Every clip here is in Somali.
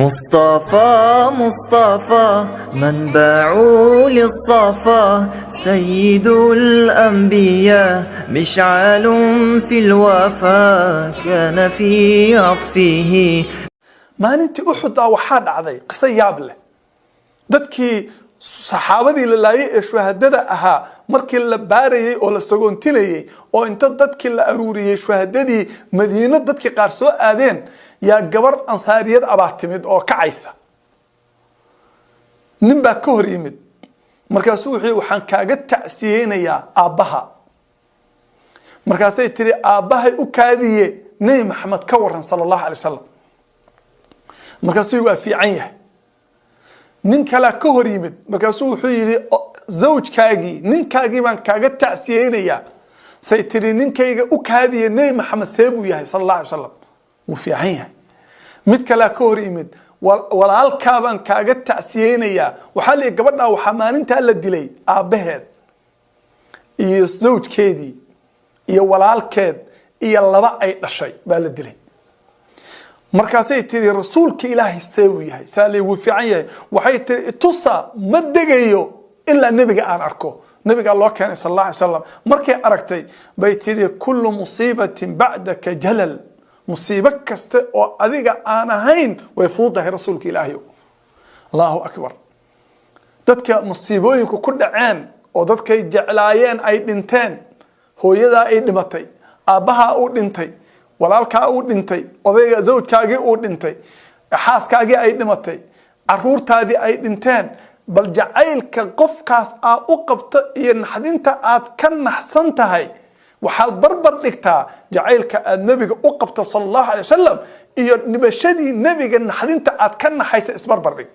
مصطفى مصطفى منبع للصفا سيد الأنبياء مشعل في الوفا كان في عطفه. maalintii Uxud waxaa dhacday qiso yaab leh dadkii saxaabadii la laayay ee shuhadada ahaa markii la baarayay oo la sagoontinayay oo inta dadkii la aruuriyay shuhadadii Madiina dadkii qaar soo aadeen yaa gabar ansaariyad abaatimid oo kacaysa nin baa ka hor yimid markaasuu wuxuu waxaan kaaga tacsiyeenayaa aabaha markaasay tiri aabahay u kaadiye Nabi Maxamed ka waran sallallahu alayhi wasallam markaasuu waa fiican yahay nin kala ka hor yimid markaasuu wuxuu yiri zawjkaagi ninkaagi baan kaaga tacsiyeenayaa say tiri ninkayga u kaadiye Nabi Maxamed seebu yahay sallallahu alayhi wasallam wuu fiican yahay mid kala ka hor yimid walaalka baan kaaga tacsiyeenayaa waxa la gabadha waxa maalinta la dilay aabaheed iyo zawjkeedii iyo walaalkeed iyo laba ay dhashay baa la dilay markaasay tiri rasuulka ilaahay seebu yahay saalay wuu fiican yahay waxay tiri tusa ma degayo illa nabiga aan arko nabiga Allah keenay sallallahu alayhi wasallam markay aragtay bay tiri kullu musibatin ba'daka jalal musiibo kasta oo adiga aan ahayn way fuudahay rasuulka ilaahay Allahu akbar dadka musiibooyinku ku dhaceen oo dadkay jeclaayeen ay dhinteen hooyada ay dhimatay aabaha uu dhintay walaalka uu dhintay odayga zawjkaagi uu dhintay xaaskaagi ay dhimatay caruurtaadi ay dhinteen bal jacaylka qofkaas aad u qabto iyo naxdinta aad ka naxsan tahay waxaad barbar dhigtaa jacaylka aad nabiga u qabto sallallahu alayhi wasallam iyo nibashadii nabiga naxdinta aad ka naxaysa isbarbar dhig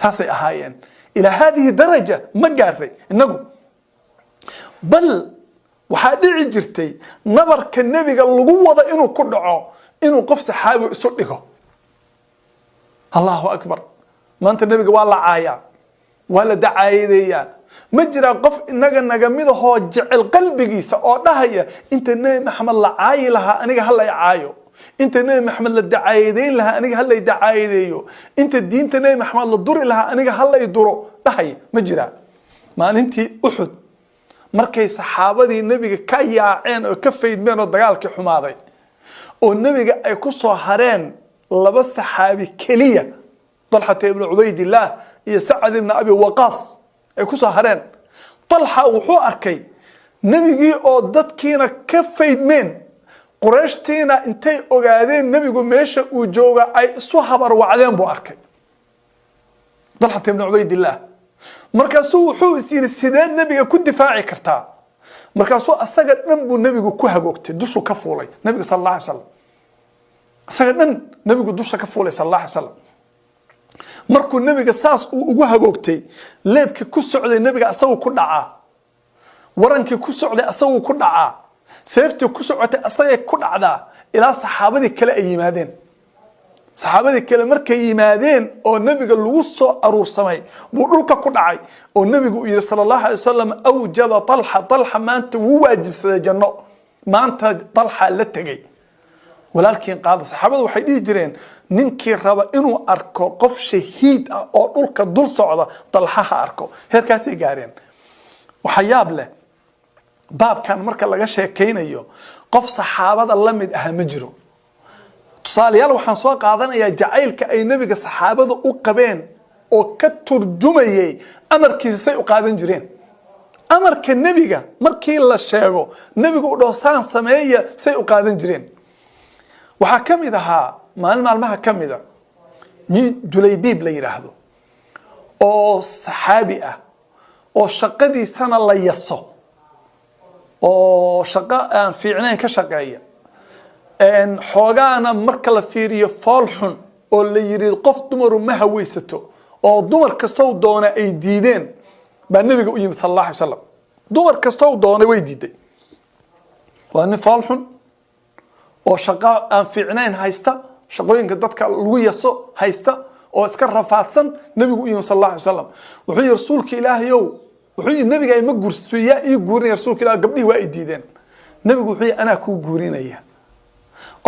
taasay ahaayeen ila hadhihi daraja ma gaaray inagu bal waxaa dhici jirtay nabarka nabiga lagu wada inuu ku dhaco inuu qof saxaabi isu dhigo Allahu akbar maanta nabiga waa la caaya waa la dacaayadeeyaa ma jira qof inaga naga mid ahoo jecel qalbigiisa oo dhahaya inta Nabi Maxamed la caayi lahaa aniga hal ay caayo inta Nabi Maxamed la dacaayadeyn lahaa aniga hal ay dacaayadeeyo inta diinta Nabi Maxamed la duri lahaa aniga hal ay duro dhahaya ma jira maalintii Uxud markay saxaabadii nabiga ka yaaceen oo ka faydmeen oo dagaalkii xumaaday oo nabiga ay ku soo hareen laba saxaabi kaliya Talha ibn Ubaydillah iyo Sa'd ibn Abi Waqqas ay ku soo hareen Talha wuxuu arkay nabigii oo dadkiina ka faydmeen Qurayshtiina intay ogaadeen nabigu meesha uu jooga ay isu habar wacdeen buu arkay Talha ibn Ubaydillah markaasuu wuxuu isiri sideed nabiga ku difaaci kartaa markaasuu asaga dhan buu nabigu ku hagoogtay dushu ka fuulay nabiga sallallahu alayhi wasallam asaga dhan nabigu dusha ka fuulay sallallahu alayhi wasallam markuu nabiga saas uu ugu hagoogtay leebkii ku socday nabiga asagu ku dhacaa warankii ku socday asagu ku dhacaa seeftii ku socotay asaga ku dhacdaa ilaa saxaabadii kale ay yimaadeen saxaabadii kale markay yimaadeen oo nabiga lagu soo aruursamay buu dhulka ku dhacay oo nabigu uu yiri sallallahu alayhi wasallam awjaba Talha maanta wuu waajibsaday janno maanta Talha la tagay walaalkiin qaada saxaabadu waxay dhigi jireen ninkii raba inuu arko qof shahiid ah oo dhulka dul socda Talha ha arko heerkaas ay gaareen waxa yaab leh baabkan marka laga sheekeynayo qof saxaabada la mid ah ma jiro tusaalayaal waxaan soo qaadanayaa jacaylka ay nabiga saxaabadu u qabeen oo ka turjumayay amarkiisa ay u qaadan jireen amarka nabiga markii la sheego nabigu u dhoosan sameeya say u qaadan jireen waxa kamid ahaa maalmaha kamida min Julaybiib la yiraahdo oo saxaabi ah oo shaqadiisana la yaso oo shaqo aan fiicneen ka shaqeeya ان xogaana marka la fiiriyo fool xun oo la yiri qof dumar ma haweysato oo dumar kastow doona ay diideen baa nabiga u yimid sallallahu alayhi wasallam dumar kastow doona way diiday waa fool xun oo shaqo aan fiicnayn haysta shaqooyinka dadka lagu yaso haysta oo iska rafaadsan nabigu u yimid sallallahu alayhi wasallam wuxuu rasuulka ilaahay wuxuu nabiga ay ma guursiyaa ii guurinay rasuulka ilaahay gabdhii waa ay diideen nabigu wuxuu ana ku guurinaya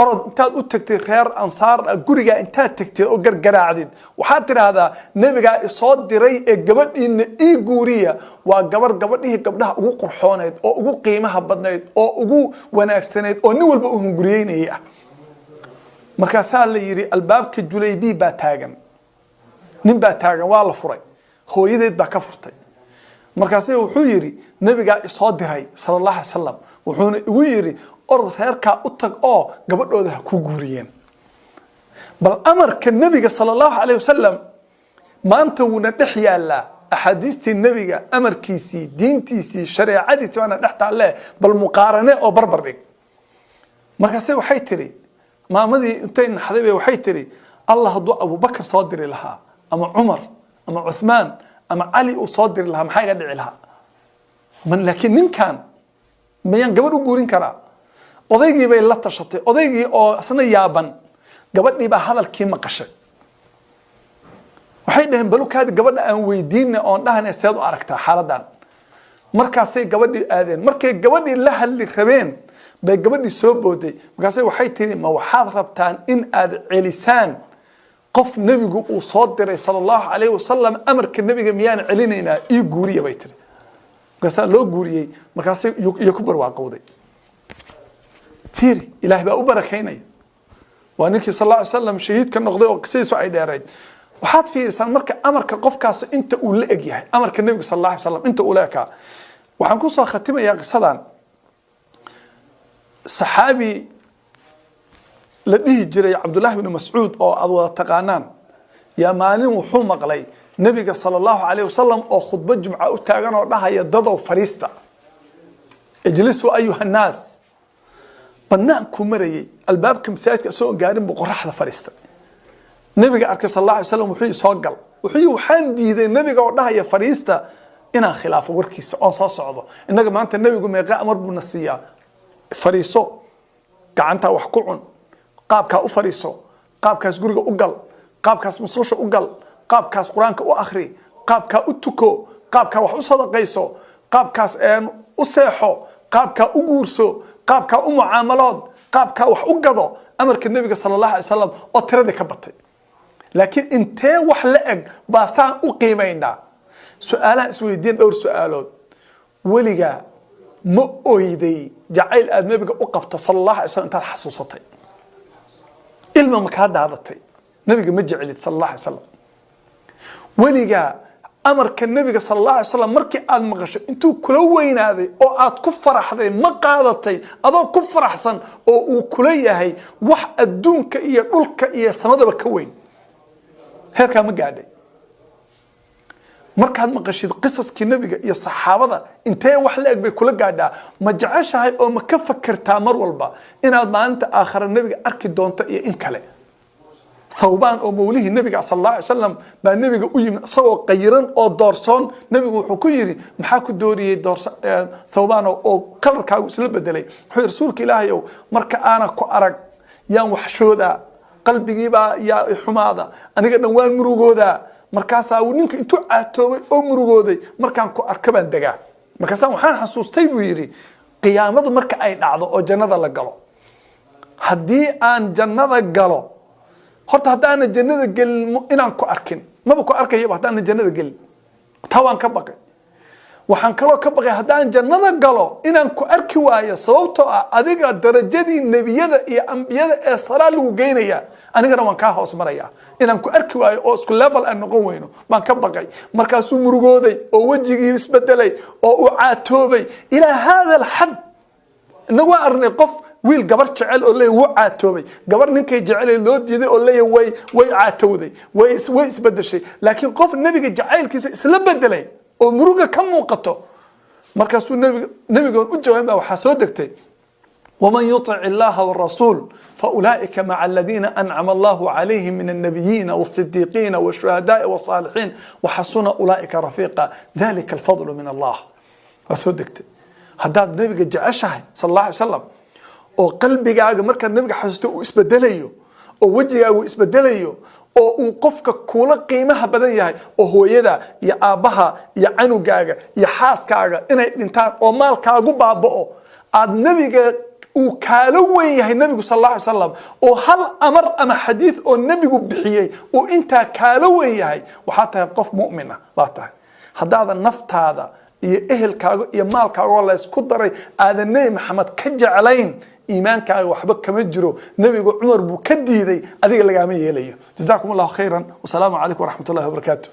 orod intaad u tagtay reer ansaar guriga intaad tagtay oo gargaraacdid waxaad tiraahdaa nabiga soo diray ee gabadhiina ii guuriya waa gabadhii gabdhaha ugu qurxooneed oo ugu qiimaha badneed oo ugu wanaagsaneed oo nin walba u hunguriyeynayay markaasaa la yiri albaabka Julaybi baa taagan nin baa taagan waa la furay hooyadeed baa ka furtay markaasuu wuxuu yiri nabiga soo diray sallallahu alayhi wasallam wuxuuna ugu yiri orod reerka u tag oo gabadhooda ha ku guuriyeen bal amarka nabiga sallallahu alayhi wasallam maanta wuna dhex yaala ahadiistii nabiga amarkiisii diintiisii shariicadiisii waana dhex taale bal muqaarane oo barbar dhig markaasay waxay tiri maamadii intay naxday waxay tiri Allah haduu Abu Bakr soo diri lahaa ama Umar ama Uthman ama Ali uu soo diri lahaa maxay ga dhici lahaa man laakiin ninkan mayan gabadh u guurin karaa odaygii bay la tashatay odaygii oo asna yaaban gabadhii baa hadalkii maqashay waxay dhaheen balukaadi gabadha aan weydiinay oo dhahan seed u aragtaa xaaladan markaasay gabadhii aadeen markay gabadhii la hadli rabeen bay gabadhii soo booday markaasay waxay tiri ma waxaad rabtaan in aad celisaan qof nabigu uu soo diray sallallahu alayhi wasallam amarka nabiga miyaan celinaynaa ii guuriya bay tiri markaasaa loo guuriyay markaasay iyo ku barwaaqowday fiiri ilaahay baa u barakaynaya waa ninkii sallallahu alayhi wasallam shahiid ka noqday oo qisaysu ay dheerayd waxaad fiirisan marka amarka qofkaas inta uu la eg yahay amarka nabiga sallallahu alayhi wasallam inta uu la eka waxaan ku soo khatimayaa qisadan saxaabi la dhihi jiray Abdullah ibn Mas'ud oo aad wada taqaanaan yaa maalin wuxuu maqlay nabiga sallallahu alayhi wasallam oo khudbad jumca u taagan oo dhahaya dadow fariista ijlisu ayuha nas banaanku marayay albaabka masaajidka soo gaarin buu qoraxda fariista nabiga arkay sallallahu alayhi wasallam wuxuu soo gal waxaan diiday nabiga oo dhahaya fariista inaan khilaafo warkiisa oo soo socdo inaga maanta nabigu meeqa amar buu nasiyaa fariiso gacanta wax ku cun qaabka u fariiso qaabkaas guriga u gal qaabkaas musuusha u gal qaabkaas quraanka u akhri qaabka u tuko qaabka wax u sadaqayso qaabkaas u seexo qaabka u guurso qaabka u mucaamalood qaabka wax u gado amarka nabiga sallallahu alayhi wasallam oo tirada ka batay laakiin intee wax la eg baasaan u qiimeynaa su'aalaha isweydiin dhowr su'aalood waliga ma ooyday jacayl aad nabiga u qabta sallallahu alayhi wasallam intaad xasuusatay ilma ma ka daadatay nabiga ma jeclid sallallahu alayhi wasallam waliga amarka nabiga sallallahu alayhi wasallam markii aad maqashay intuu kula weynaaday oo aad ku faraxday ma qaadatay adoo ku faraxsan oo uu kula yahay wax adduunka iyo dhulka iyo samadaba ka weyn heerka ma gaadhay markaad maqashid qisaskii nabiga iyo saxaabada intee wax la eg bay kula gaadhaa ma jeceshahay oo ma ka fakartaa mar walba inaad maalinta aakhira nabiga arki doonto iyo in kale ثوبان أو موليه النبي صلى الله عليه وسلم ما النبي يجي سوى قيران أو دارسان نبي وحكيري محاك دوري دارس ثوبان أو كلر كاوس لبدلي حي رسولك إلهي أو مرك أنا كأرق يا وحشودا قلبي جيبا يا حماضة أنا قد نوان مروجودا مركاسا ونك أنتوا عتوي أو مروجودي مركان كأركبان دجا مركاسا وحان حسوس تيبويري قيامة مرك أي نعض أو جنة لقلو هدي أن جنة قلو horta hadaan jannada gal inaan ku arkin maba ku arkay hadaan jannada gal tawaan ka baqay waxaan kala ka baqay hadaan jannada galo inaan ku arki waayo sababtoo ah adiga darajadii nabiyada iyo anbiyada ee sara lagu geynaya anigana waan ka hoos maraya inaan ku arki waayo oo isku level aan noqon weyno baan ka baqay markaas uu murugooday oo wajigii isbedelay oo uu caatoobay ila hada alhad inagu arnay qof wiil gabar jecel oo leeyahay wuu caatoobay gabar ninkay jecel loo diiday oo leeyahay way caatowday way isbedeshay laakiin qof nabiga jacaylkiisa isla bedelay oo muruga ka muuqato markaas uu nabiga u jawaabay waxa soo degtay ومن يطع الله والرسول فأولئك مع الذين أنعم الله عليهم من النبيين والصديقين والشهداء والصالحين وحسن أولئك رفيقا ذلك الفضل من الله وصدقت هذا النبي جعشه صلى الله عليه وسلم oo qalbigaaga marka nabiga xasuusto uu isbedelayo oo wajigaaga uu isbedelayo oo uu qofka kula qiimaha badan yahay oo hooyada iyo aabaha iyo canugaaga iyo xaaskaaga inay dhintaan oo maalkaagu baabao aad nabiga وكالوين يهي النبي صلى الله عليه وسلم وهل أمر أما حديث أو النبي بحيي وإنت كالوين يهي وحتى يقف مؤمنة لا تهي هذا النفط هذا يأهل كاغو يمال كاغو الله يسكدري هذا النبي محمد كجعلين إيمان كاغو وحبك كمجرو نبي عمر بكدي ذي هذه اللي قامي يليه جزاكم الله خيرا والسلام عليكم ورحمة الله وبركاته